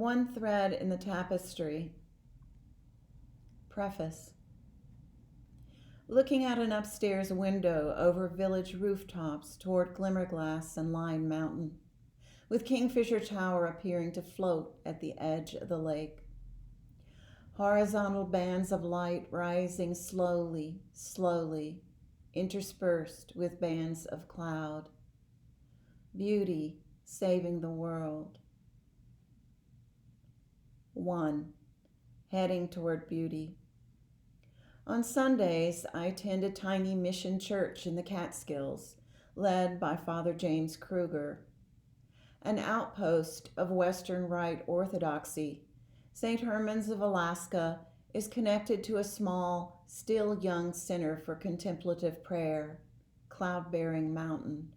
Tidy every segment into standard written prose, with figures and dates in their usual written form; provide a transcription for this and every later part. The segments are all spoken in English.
One thread in the tapestry. Preface. Looking at an upstairs window over village rooftops toward Glimmerglass and Lion Mountain, with Kingfisher Tower appearing to float at the edge of the lake. Horizontal bands of light rising slowly, interspersed with bands of cloud. Beauty saving the world. 1. Heading toward beauty. On Sundays, I attend a tiny mission church in the Catskills, led by Father James Kruger. An outpost of Western Rite Orthodoxy, St. Herman's of Alaska is connected to a small, still young center for contemplative prayer, Cloud-Bearing Mountain.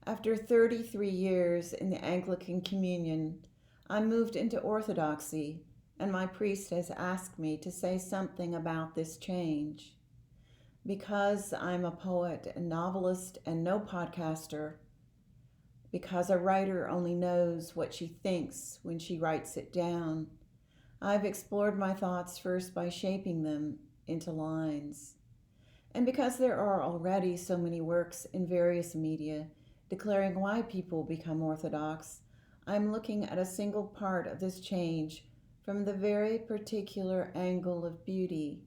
After 33 years in the Anglican Communion, I moved into Orthodoxy, and my priest has asked me to say something about this change. Because I'm a poet and novelist and no podcaster, because a writer only knows what she thinks when she writes it down, I've explored my thoughts first by shaping them into lines. And because there are already so many works in various media declaring why people become Orthodox, I'm looking at a single part of this change from the very particular angle of beauty,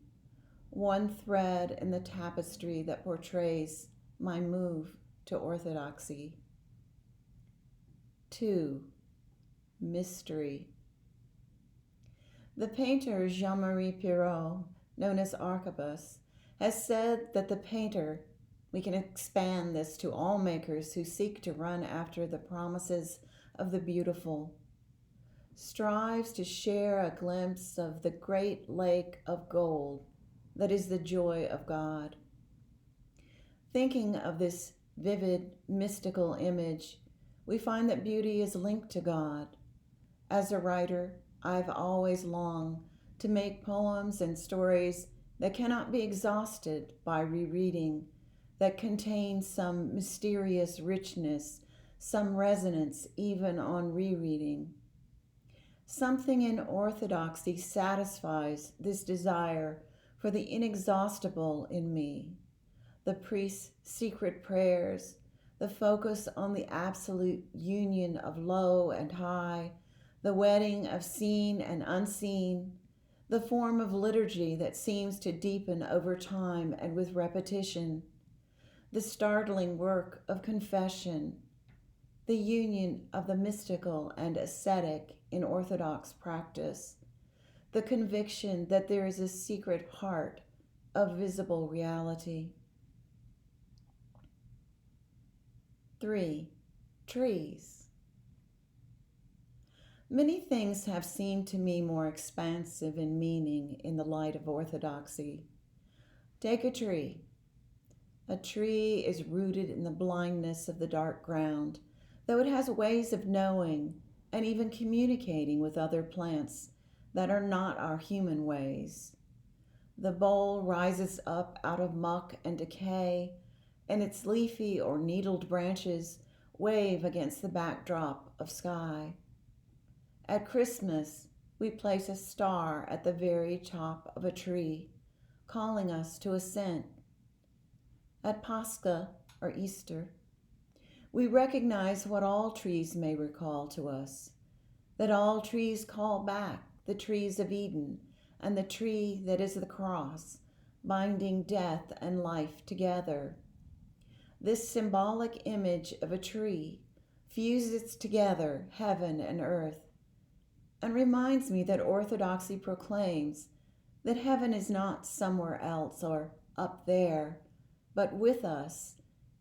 one thread in the tapestry that portrays my move to Orthodoxy. 2. Mystery. The painter Jean-Marie Perrault, known as Arquebus, has said that the painter, we can expand this to all makers who seek to run after the promises of the beautiful, strives to share a glimpse of the great lake of gold that is the joy of God. Thinking of this vivid, mystical image, we find that beauty is linked to God. As a writer, I've always longed to make poems and stories that cannot be exhausted by rereading, that contain some mysterious richness, some resonance even on rereading. Something in Orthodoxy satisfies this desire for the inexhaustible in me. The priest's secret prayers, the focus on the absolute union of low and high, the wedding of seen and unseen, the form of liturgy that seems to deepen over time and with repetition, the startling work of confession, the union of the mystical and ascetic in Orthodox practice, the conviction that there is a secret heart of visible reality. 3. Trees. Many things have seemed to me more expansive in meaning in the light of Orthodoxy. Take a tree. A tree is rooted in the blindness of the dark ground, though it has ways of knowing and even communicating with other plants that are not our human ways. The bole rises up out of muck and decay, and its leafy or needled branches wave against the backdrop of sky. At Christmas, we place a star at the very top of a tree, calling us to ascent. At Pascha, or Easter, we recognize what all trees may recall to us, that all trees call back the trees of Eden and the tree that is the cross, binding death and life together. This symbolic image of a tree fuses together heaven and earth and reminds me that Orthodoxy proclaims that heaven is not somewhere else or up there, but with us,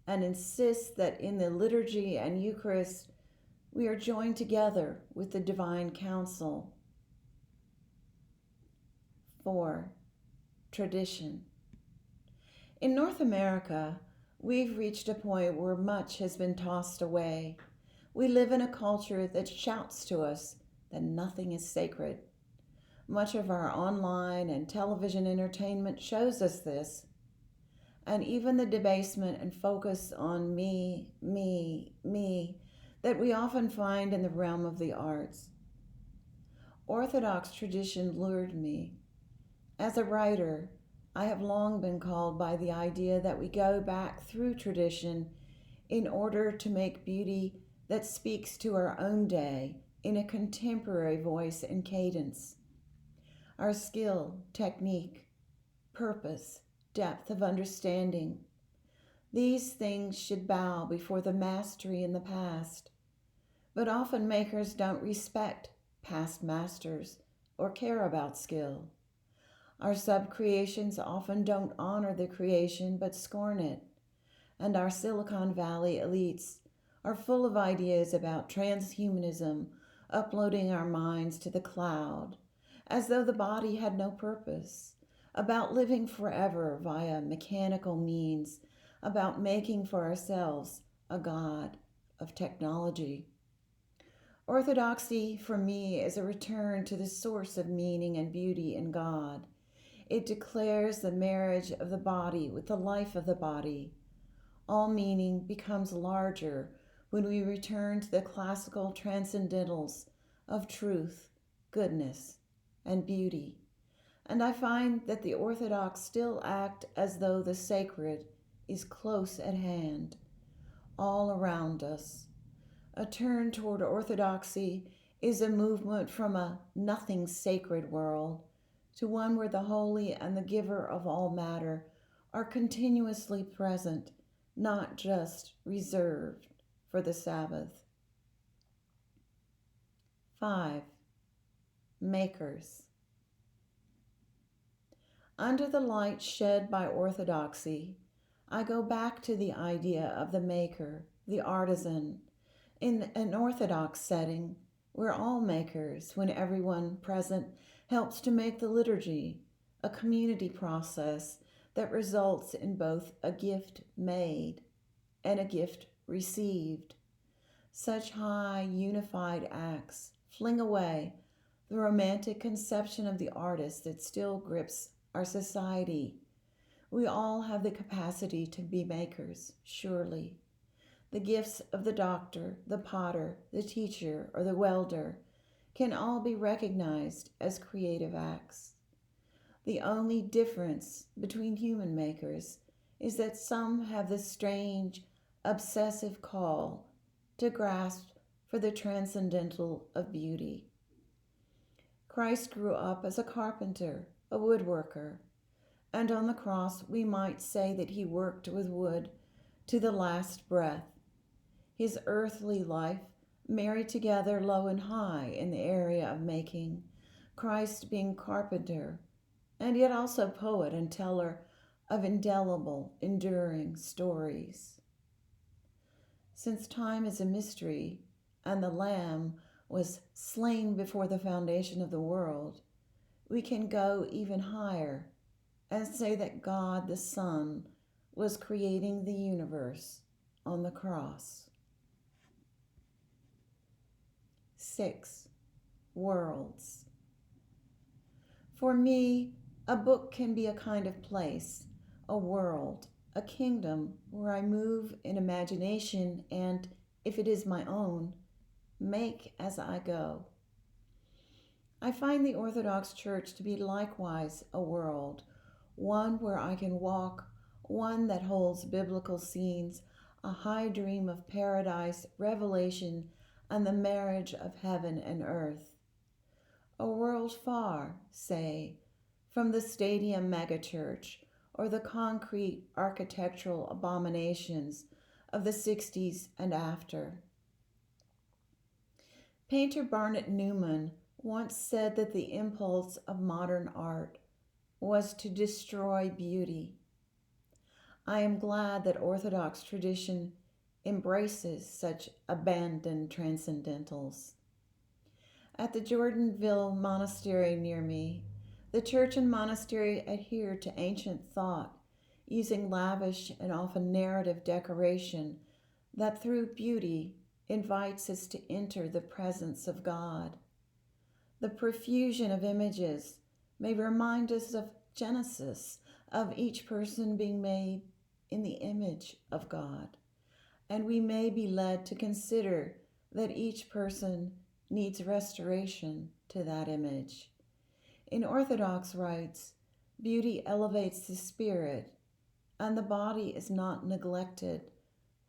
and insists that in the liturgy and Eucharist we are joined together with the divine council. 4. Tradition. In North America, we've reached a point where much has been tossed away. We live in a culture that shouts to us that nothing is sacred. Much of our online and television entertainment shows us this. And even the debasement and focus on me, that we often find in the realm of the arts Orthodox tradition lured me. As a writer, I have long been called by the idea that we go back through tradition in order to make beauty that speaks to our own day in a contemporary voice and cadence. Our skill, technique, purpose, depth of understanding, these things should bow before the mastery in the past. But often makers don't respect past masters or care about skill. Our sub-creations often don't honor the creation but scorn it. And our Silicon Valley elites are full of ideas about transhumanism, uploading our minds to the cloud, as though the body had no purpose, about living forever via mechanical means, about making for ourselves a god of technology. Orthodoxy, for me, is a return to the source of meaning and beauty in God. It declares the marriage of the body with the life of the body. All meaning becomes larger when we return to the classical transcendentals of truth, goodness, and beauty. And I find that the Orthodox still act as though the sacred is close at hand, all around us. A turn toward orthodoxy is a movement from a nothing sacred world to one where the holy and the giver of all matter are continuously present, not just reserved for the Sabbath. 5. Makers. Under the light shed by orthodoxy, I go back to the idea of the maker, the artisan. In an orthodox setting, we're all makers when everyone present helps to make the liturgy, a community process that results in both a gift made and a gift received. Such high, unified acts fling away the romantic conception of the artist that still grips our society. We all have the capacity to be makers, surely. The gifts of the doctor, the potter, the teacher, or the welder can all be recognized as creative acts. The only difference between human makers is that some have the strange, obsessive call to grasp for the transcendental of beauty. Christ grew up as a carpenter, a woodworker, and on the cross we might say that he worked with wood to the last breath. His earthly life married together low and high in the area of making, Christ being carpenter, and yet also poet and teller of indelible, enduring stories. Since time is a mystery, and the Lamb was slain before the foundation of the world, we can go even higher and say that God the Son was creating the universe on the cross. 6. Worlds. For me, a book can be a kind of place, a world, a kingdom where I move in imagination and, if it is my own, make as I go. I find the Orthodox Church to be likewise a world, one where I can walk, one that holds biblical scenes, a high dream of paradise, revelation, and the marriage of heaven and earth. A world far, say, from the stadium megachurch or the concrete architectural abominations of the 60s and after. Painter Barnett Newman once said that the impulse of modern art was to destroy beauty. I am glad that Orthodox tradition embraces such abandoned transcendentals. At the Jordanville Monastery near me, the church and monastery adhere to ancient thought, using lavish and often narrative decoration that through beauty invites us to enter the presence of God. The profusion of images may remind us of Genesis, of each person being made in the image of God. And we may be led to consider that each person needs restoration to that image. In Orthodox rites, beauty elevates the spirit, and the body is not neglected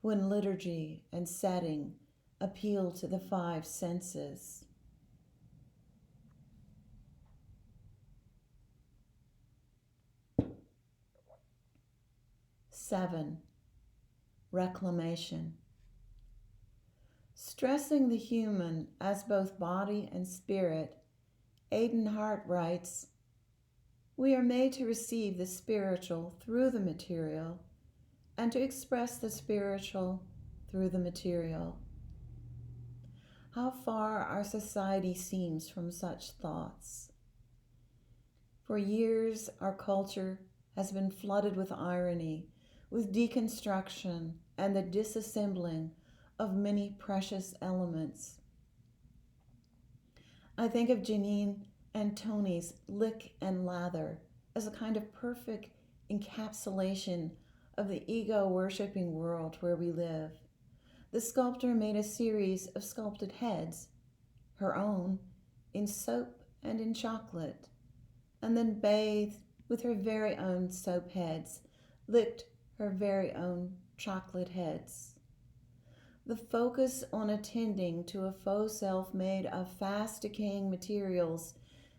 when liturgy and setting appeal to the five senses. Seven, reclamation. Stressing the human as both body and spirit, Aidan Hart writes, "We are made to receive the spiritual through the material and to express the spiritual through the material." How far our society seems from such thoughts. For years, our culture has been flooded with irony, with deconstruction and the disassembling of many precious elements. I think of Janine and Tony's Lick and Lather as a kind of perfect encapsulation of the ego-worshipping world where we live. The sculptor made a series of sculpted heads, her own, in soap and in chocolate, and then bathed with her very own soap heads, licked her very own chocolate heads. The focus on attending to a faux self made of fast decaying materials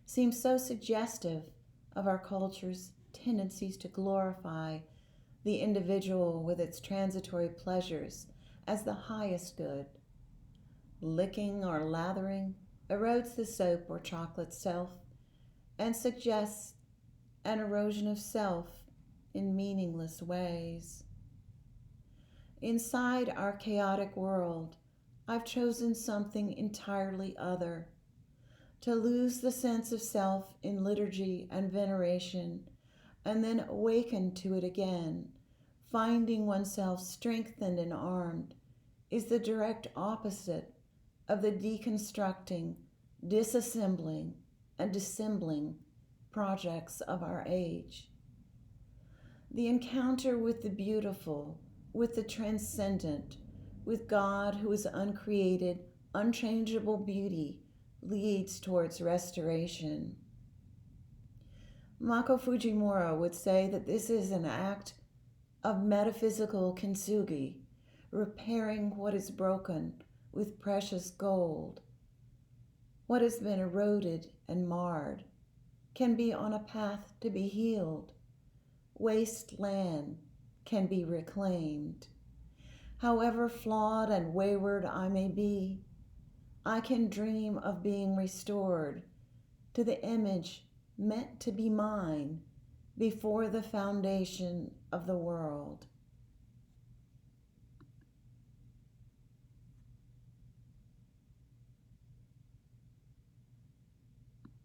seems so suggestive of our culture's tendencies to glorify the individual with its transitory pleasures as the highest good. Licking or lathering erodes the soap or chocolate self and suggests an erosion of self in meaningless ways. Inside our chaotic world, I've chosen something entirely other. To lose the sense of self in liturgy and veneration, and then awaken to it again, finding oneself strengthened and armed, is the direct opposite of the deconstructing, disassembling, and dissembling projects of our age. The encounter with the beautiful, with the transcendent, with God who is uncreated, unchangeable beauty, leads towards restoration. Mako Fujimura would say that this is an act of metaphysical kintsugi, repairing what is broken with precious gold. What has been eroded and marred can be on a path to be healed. Waste land can be reclaimed. However flawed and wayward I may be, I can dream of being restored to the image meant to be mine before the foundation of the world.